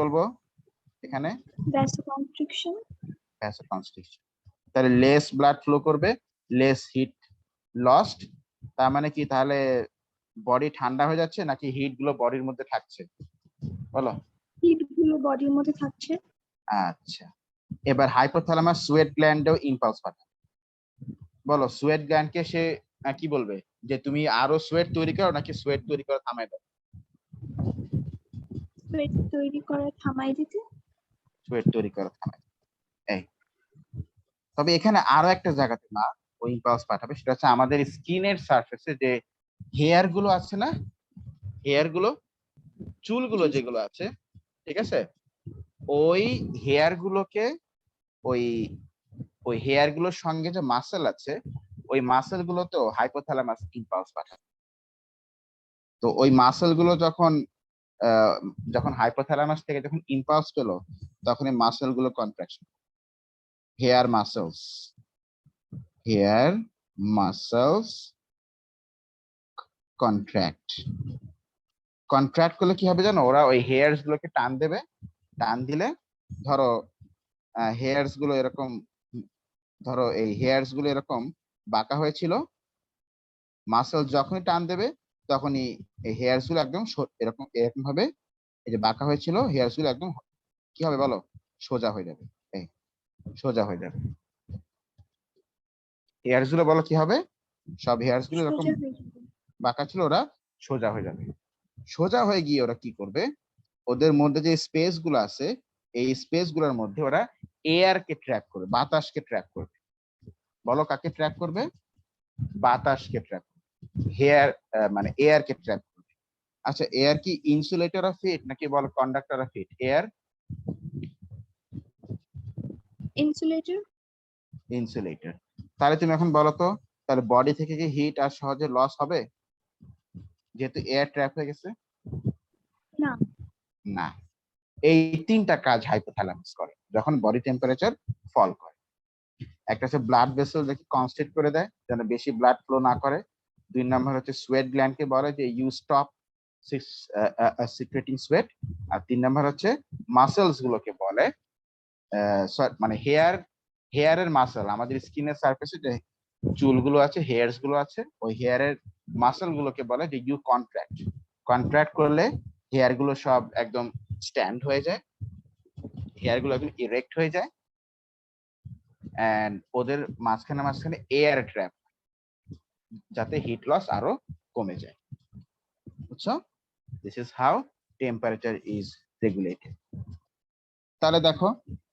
বলবো এখানে vasoconstriction, vasoconstriction. তাহলে লেস ব্লাড ফ্লো করবে, লেস হিট লস্ট। তার মানে কি তাহলে বডি ঠান্ডা হয়ে যাচ্ছে নাকি হিট গুলো বডির মধ্যে থাকছে বলো? heat গুলো বডির মধ্যে থাকছে। আচ্ছা, এবার হাইপোথ্যালামাস সোয়েট গ্ল্যান্ডেও ইম্পালস পাঠায়। বলো সোয়েট গ্ল্যান্ডকে সে কি বলবে যে তুমি আরো সোয়েট তৈরি করো নাকি সোয়েট তৈরি করা থামাই দাও? সোয়েট তৈরি করে থামাই দিতে। সোয়েট তৈরি করা থামাই। এই তবে এখানে আরো একটা জায়গাতে না ওই ইম্পালস পাঠাবে, সেটা হচ্ছে আমাদের স্কিনের সারফেসে যে হেয়ার গুলো আছে না, হেয়ার গুলো, চুলগুলো যেগুলো আছে, ঠিক আছে, ওই হেয়ার গুলোকে ওই ওই হেয়ার গুলোর সঙ্গে যে মাসেল আছে ওই মাসেল গুলোতেও হাইপোথ্যালামাস ইম্পালস পাঠায়। তো ওই মাসেল গুলো যখন যখন হাইপোথ্যালামাস থেকে যখন ইম্পালস পেলো তখন এই মাসেল গুলো contraction, hair muscles, hair muscles contract. Contract করলে কি হবে জানো, ওরা ওই হেয়ারস গুলোকে টান দেবে, টান দিলে ধরো হেয়ারস গুলো এরকম, ধরো এই হেয়ারস গুলো এরকম বাঁকা হয়েছিল, মাসেল যখনই টান দেবে তখনই এই হেয়ারস গুলো একদম এরকম এরকম ভাবে, এই যে বাঁকা হয়েছিল হেয়ারস গুলো একদম কি হবে বলো, সোজা হয়ে যাবে। এই সোজা হয়ে যাবে হেয়ারস গুলো, বলো কি হবে, সব হেয়ারস গুলো এরকম সোজা হয়ে যাবে। বাঁকা ছিল ওরা সোজা হয়ে যাবে। সোজা হয়ে গিয়ে ওরা কি করবে, ওদের মধ্যে যে স্পেস গুলো আছে এই স্পেস গুলোর মধ্যে ওরা এয়ার কে ট্র্যাক করবে, বাতাসকে ট্র্যাক করবে। বলো কাকে ট্র্যাক করবে? বাতাসকে ট্র্যাক করবে, হেয়ার মানে এয়ার কে ট্র্যাক করবে। আচ্ছা এয়ার কি ইনসুলেটর অফ হিট নাকি বলো conductor of heat? Air insulator. Insulator. তাহলে তুমি এখন বলো তো, তাহলে বডি থেকে কি হিট আর সহজে লস হবে যেহেতু এয়ার ট্র্যাপ হয়ে গেছে? না। না। এই তিনটা কাজ হাইপোথ্যালামাস করে যখন বডি টেম্পারেচার ফল করে। একটা হচ্ছে ব্লাড ভেসেল দেখি কনস্ট্রিক্ট করে দেয় যেন বেশি ব্লাড ফ্লো না করে। দুই নম্বর হচ্ছে সোয়েট গ্ল্যান্ডকে বলে যে ইউ স্টপ সিক্রেটিং সোয়েট। আর তিন নম্বর হচ্ছে মাসেলস গুলোকে বলে মানে হেয়ারের মাসেল, আমাদের স্কিনের সারফেসে যে চুলগুলো আছে, হেয়ারস গুলো আছে, ওই হেয়ারের মাসেল গুলোকে বলে যে ইউ কন্ট্রাক্ট। কন্ট্রাক্ট করলে হেয়ার গুলো সব একদম স্ট্যান্ড হয়ে যায়, হেয়ার গুলো একদম ইরেক্ট হয়ে যায়, এন্ড ওদের মাঝখানে মাঝখানে এয়ার ট্র্যাপ যাতে হিট লস আরো কমে যায়। বুঝছো? This is how temperature is regulated. তাহলে দেখো